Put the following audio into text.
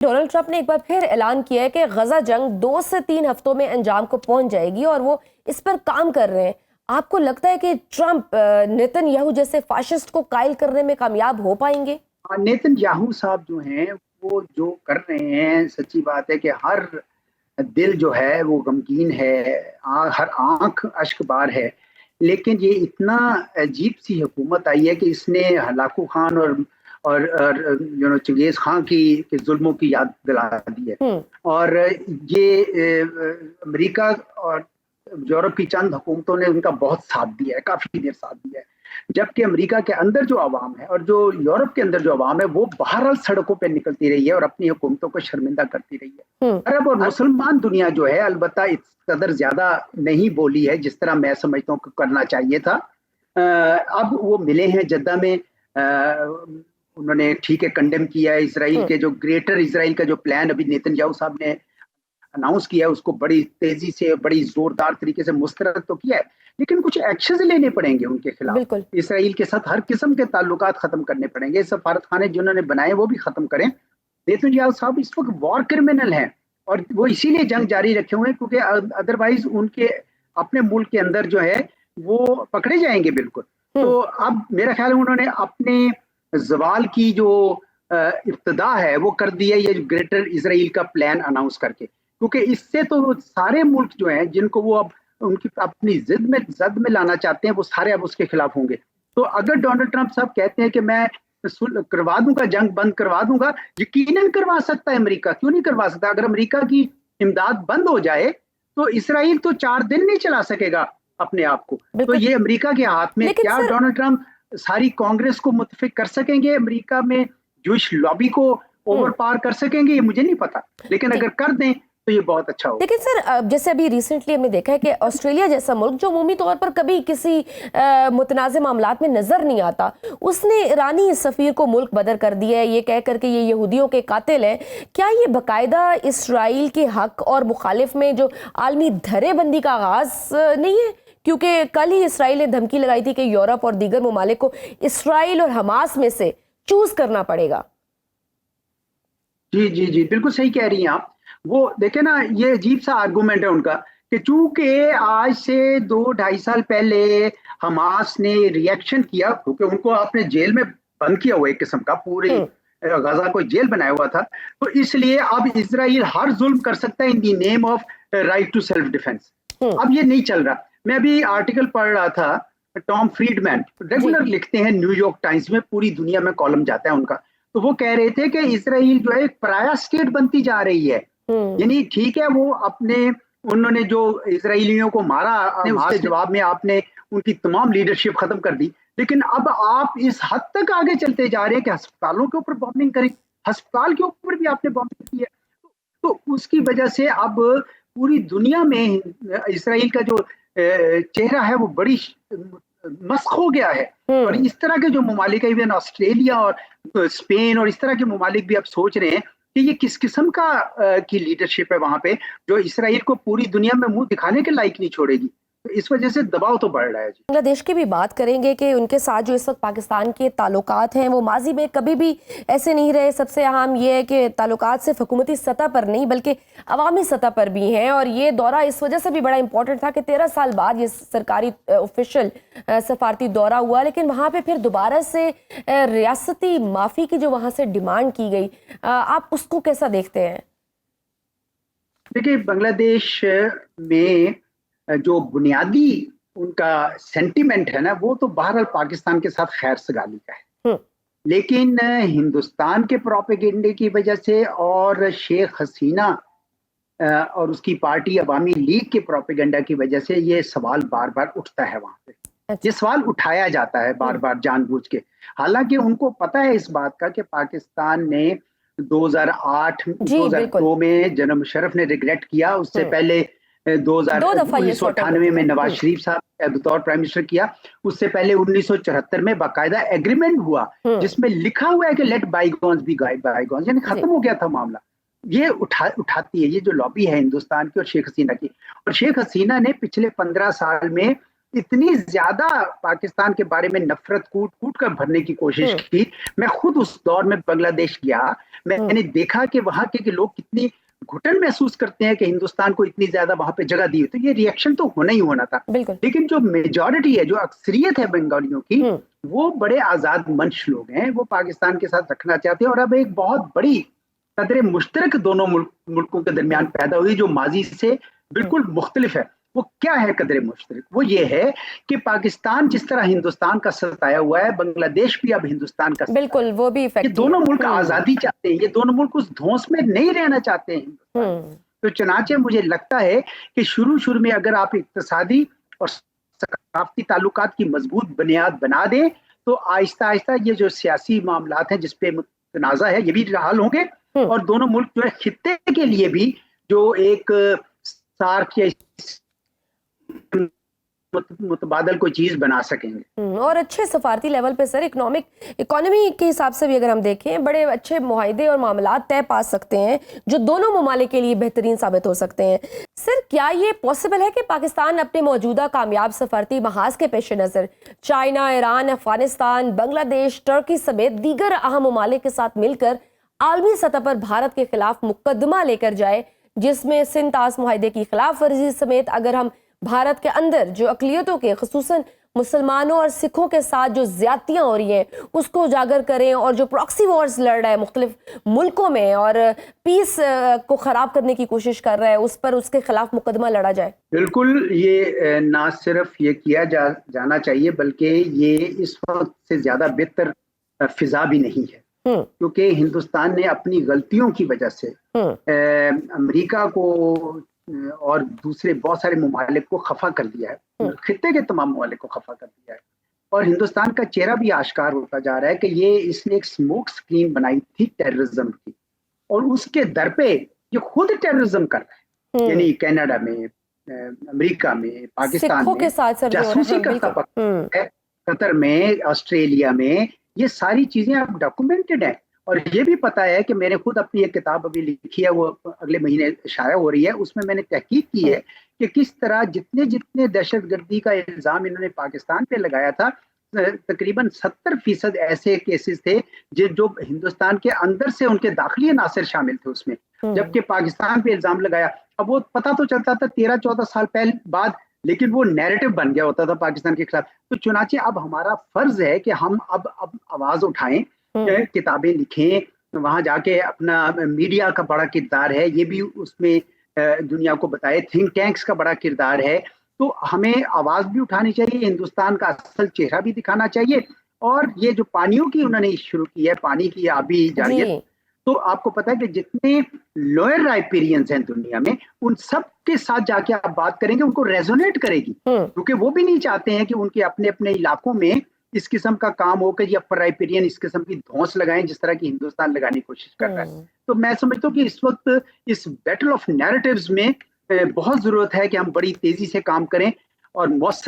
Donald Trump ने एक बार फिर ऐलान किया है कि गजा जंग 2 से 3 हफ्तों में अंजाम को पहुंच जाएगी और वो इस पर काम कर रहे हैं। आपको लगता है कि ट्रंप नेतन्याहू जैसे फाशिस्ट को कायल करने में कामयाब हो पाएंगे? नेतन्याहू साहब जो हैं वो जो कर रहे हैं, सच्ची बात है कि हर दिल जो है वो गमगीन है, हर आंख अश्कबार है। लेकिन ये इतना अजीब सी हुकूमत आई है कि इसने हलाकू खान और चंगेज खान के जुल्मों की याद दिला दी है। और ये अमेरिका और यूरोप की चंद हुकूमतों ने उनका बहुत साथ दिया है, काफी देर साथ दिया है। जबकि अमेरिका के अंदर जो आवाम है और जो यूरोप के अंदर जो आवाम है वो बहरहाल सड़कों पे निकलती रही है और अपनी हुकूमतों को शर्मिंदा करती रही है। अरब और मुसलमान दुनिया जो है अलबत्ता इस कदर ज्यादा नहीं बोली है जिस तरह मैं समझता हूँ करना चाहिए था। अब वो मिले हैं जद्दा में, उन्होंने ठीक है कंडेम किया है इसराइल के जो ग्रेटर इसराइल का जो प्लान अभी नेतन्याहू साहब ने अनाउंस किया है उसको बड़ी तेजी से बड़ी जोरदार तरीके से मुस्तरद तो किया है, लेकिन कुछ एक्शन लेने पड़ेंगे उनके खिलाफ। इसराइल के साथ हर किस्म के ताल्लुकात खत्म करने पड़ेंगे, सफारत खाने जिन्होंने बनाए वो भी खत्म करें। नेतन्याहू साहब इस वक्त वॉर क्रिमिनल हैं और वो इसीलिए जंग जारी रखे हुए हैं क्योंकि अदरवाइज उनके अपने मुल्क के अंदर जो है वो पकड़े जाएंगे बिल्कुल। तो अब मेरा ख्याल है उन्होंने अपने जवाल की जो इब्तदा है वो कर दी है ये ग्रेटर इसराइल का प्लान अनाउंस करके, क्योंकि इससे तो सारे मुल्क जो हैं जिनको वो अब उनकी अपनी जद में लाना चाहते हैं वो सारे अब उसके खिलाफ होंगे। तो अगर डोनाल्ड ट्रंप साहब कहते हैं कि मैं करवा दूंगा, जंग बंद करवा दूंगा, यकीनन करवा सकता है अमेरिका, क्यों नहीं करवा सकता। अगर अमेरिका की इमदाद बंद हो जाए तो इसराइल तो 4 दिन नहीं चला सकेगा अपने आप को। तो ये अमेरिका के हाथ में। क्या डोनाल्ड ट्रंप सारी कांग्रेस को मुतफिक कर सकेंगे, अमेरिका में जूश लॉबी को ओवर पार कर सकेंगे, ये मुझे नहीं पता, लेकिन अगर कर दें तो ये बहुत अच्छा होगा। लेकिन सर जैसे अभी रिसेंटली हमने देखा है कि ऑस्ट्रेलिया जैसा मुल्क जो अमूमी तौर पर कभी किसी मुतनाज़ मामलात में नजर नहीं आता, उसने ईरानी सफीर को मुल्क बदर कर दिया है ये कह करके ये यहूदियों के कातिल हैं। क्या ये बाकायदा इसराइल के हक और मुखालिफ में जो आलमी धरेबंदी का आगाज नहीं है? क्योंकि कल ही इसराइल ने धमकी लगाई थी कि यूरोप और दीगर ममालिक को इसराइल और हमास में से चूज करना पड़ेगा। जी जी जी, बिल्कुल सही कह रही हैं आप। वो देखे ना, ये अजीब सा आर्गुमेंट है उनका कि चूंकि आज से 2-2.5 साल पहले हमास ने रिएक्शन किया, क्योंकि उनको आपने जेल में बंद किया हुआ एक किस्म का, पूरी गजा को जेल बनाया हुआ था, तो इसलिए अब इसराइल हर जुल्म कर सकता है in the name of right to self defence. अब ये नहीं चल रहा। मैं अभी आर्टिकल पढ़ रहा था, टॉम फ्रीडमैन रेगुलर लिखते हैं न्यूयॉर्क टाइम्स में, पूरी दुनिया में कॉलम जाता है उनका, तो वो कह रहे थे कि इसराइल जो है एक पराया स्टेट बनती जा रही है। यानी ठीक है वो उन्होंने जो इसराइलियों को मारा उसके जवाब में आपने उनकी तमाम लीडरशिप खत्म कर दी, लेकिन अब आप इस हद तक आगे चलते जा रहे हैं कि अस्पतालों के ऊपर बॉम्बिंग करें। अस्पताल के ऊपर भी आपने बॉम्बिंग की है, तो उसकी वजह से अब पूरी दुनिया में इसराइल का जो चेहरा है वो बड़ी मस्क हो गया है। और इस तरह के जो ममालिक है, इवन ऑस्ट्रेलिया और स्पेन और इस तरह के ममालिक भी अब सोच रहे हैं कि ये किस किस्म की लीडरशिप है वहां पे जो इसराइल को पूरी दुनिया में मुंह दिखाने के लायक नहीं छोड़ेगी। तो इस वजह से दबाव तो बढ़ रहा है। बांग्लादेश की भी बात करेंगे कि उनके साथ जो इस वक्त पाकिस्तान के ताल्लुकात हैं वो माजी में कभी भी ऐसे नहीं रहे। सबसे अहम ये है कि ताल्लुकात सिर्फ हुकूमती सतह पर नहीं बल्कि अवामी सतह पर भी हैं, और ये दौरा इस वजह से भी बड़ा इंपॉर्टेंट था कि 13 साल बाद ये सरकारी ऑफिशियल सफारती दौरा हुआ, लेकिन वहाँ पे फिर दोबारा से रियासती माफ़ी की जो वहाँ से डिमांड की गई, आप उसको कैसा देखते हैं? देखिए, बांग्लादेश में जो बुनियादी उनका सेंटीमेंट है ना, वो तो बहरहाल पाकिस्तान के साथ खैर सगाली का है, लेकिन हिंदुस्तान के प्रोपेगेंडे की वजह से और शेख हसीना और उसकी पार्टी अवामी लीग के प्रोपेगेंडा की वजह से ये सवाल बार बार उठता है वहां पे। ये सवाल उठाया जाता है बार बार जानबूझ के, हालांकि उनको पता है इस बात का कि पाकिस्तान ने 2008-2002 में जनाब मुशर्रफ ने रिग्रेट किया, उससे पहले 1998 में नवाज शरीफ साहब बतौर प्राइम मिनिस्टर किया, उससे पहले 1974 में बाकायदा एग्रीमेंट हुआ जिसमें लिखा हुआ है कि लेट बाईगॉन्स बी बाईगॉन्स, यानी खत्म हो गया था मामला। ये उठाती है ये जो लॉबी है हिंदुस्तान की और शेख हसीना की। और शेख हसीना ने पिछले 15 साल में इतनी ज्यादा पाकिस्तान के बारे में नफरत कूट कूट कर भरने की कोशिश की। मैं खुद उस दौर में बांग्लादेश गया, मैंने देखा कि वहां के लोग कितनी घुटन महसूस करते हैं कि हिंदुस्तान को इतनी ज्यादा वहां पे जगह दी। तो ये रिएक्शन तो होना ही होना था। लेकिन जो मेजॉरिटी है, जो अक्सरियत है बंगालियों की, वो बड़े आजाद मंश लोग हैं, वो पाकिस्तान के साथ रखना चाहते हैं। और अब एक बहुत बड़ी कदर मुश्तरक दोनों मुल्कों के दरमियान पैदा हुई जो माजी से बिल्कुल मुख्तलिफ है। वो क्या है कदर मुश्तरक? वो ये है कि पाकिस्तान जिस तरह हिंदुस्तान का सताया हुआ है, बांग्लादेश भी अब हिंदुस्तान का बिल्कुल, वो भी ये दोनों मुल्क आजादी चाहते हैं, ये दोनों मुल्क उस धौंस में नहीं रहना चाहते हैं। तो चनाचे मुझे लगता है कि शुरू में अगर आप इक्तिसादी और सकाफती ताल्लुकात की मजबूत बुनियाद बना दें तो आहिस्ता आहिस्ता ये जो सियासी मामलात हैं जिसपे मुतनाज़ा है ये भी हल होंगे। और दोनों मुल्क जो है खित्ते के लिए भी जो एक सार्क या मुतबादल कोई चीज बना सकेंगे। और अच्छे सफारती लेवल पे सर इकोनॉमी के हिसाब से भी अगर हम देखें बड़े अच्छे मुआहदे और मामलात तय पा सकते हैं जो दोनों ममालिक के लिए बेहतरीन साबित हो सकते हैं। सर क्या ये पॉसिबल है कि पाकिस्तान अपने मौजूदा कामयाब सफारती महाज के पेश नज़र China, Iran, Afghanistan, Bangladesh, Turkey समेत दीगर अहम ममालिक के साथ मिलकर आलमी सतह पर भारत के खिलाफ मुकदमा लेकर जाए, जिसमें सिंतास मुआहदे की खिलाफ वर्जी समेत अगर हम भारत के अंदर जो अकलियतों के खुसूसन मुसलमानों और सिखों के साथ जो ज्यादतियां हो रही हैं उसको उजागर करें और जो प्रॉक्सी वॉर्स लड़ रहा है मुख्तलिफ मुल्कों में और पीस को खराब करने की कोशिश कर रहा है, उस पर उसके खिलाफ मुकदमा लड़ा जाए? बिल्कुल, ये ना सिर्फ ये किया जाना चाहिए बल्कि ये इस वक्त से ज्यादा बेहतर फिजा भी नहीं है, क्योंकि हिंदुस्तान ने अपनी गलतियों की वजह से अमेरिका को और दूसरे बहुत सारे ममालिक को खफा कर दिया है, खित्ते के तमाम ममालिक को खफा कर दिया है। और हिंदुस्तान का चेहरा भी आश्कार होता जा रहा है कि ये इसने एक स्मोक स्क्रीन बनाई थी टेररिज्म की, और उसके दर पे ये खुद टेररिज्म कर रहा है। यानी कनाडा में, अमेरिका में, पाकिस्तान में जासूसी का सबक है, कतर में, ऑस्ट्रेलिया में, ये सारी चीजें अब डॉक्यूमेंटेड है। और ये भी पता है कि मैंने खुद अपनी एक किताब अभी लिखी है, वो अगले महीने शाया हो रही है, उसमें मैंने तहकीक की है कि किस तरह जितने दहशतगर्दी का इल्जाम इन्होंने पाकिस्तान पे लगाया था, तकरीबन 70% ऐसे केसेस थे जो हिंदुस्तान के अंदर से उनके दाखिली अनासर शामिल थे उसमें, जबकि पाकिस्तान पे इल्जाम लगाया। अब वो पता तो चलता था 13-14 साल पहले बाद, लेकिन वो नैरेटिव बन गया होता था पाकिस्तान के खिलाफ। तो चुनाचे अब हमारा फर्ज है कि हम अब आवाज उठाएं, किताबें लिखें, वहां जाके अपना मीडिया का बड़ा किरदार है, ये भी उसमें दुनिया को बताए, थिंक टैंक्स का बड़ा किरदार है। तो हमें आवाज भी उठानी चाहिए, हिंदुस्तान का असल चेहरा भी दिखाना चाहिए। और ये जो पानियों की उन्होंने शुरू की है, पानी की आबी जारियत, तो आपको पता है कि जितने लोअर राइपेरियंस हैं दुनिया में, उन सब के साथ जाके आप बात करेंगे, उनको रेजोनेट करेगी, क्योंकि वो भी नहीं चाहते हैं कि उनके अपने अपने इलाकों में इस किस्म का काम हो कि अपर राइपेरियन इस किस्म की धौंस लगाएं जिस तरह की हिंदुस्तान लगाने की कोशिश कर रहा है। तो मैं समझता हूँ कि इस वक्त इस बैटल ऑफ नैरेटिव्स में बहुत जरूरत है कि हम बड़ी तेजी से काम करें और मौसर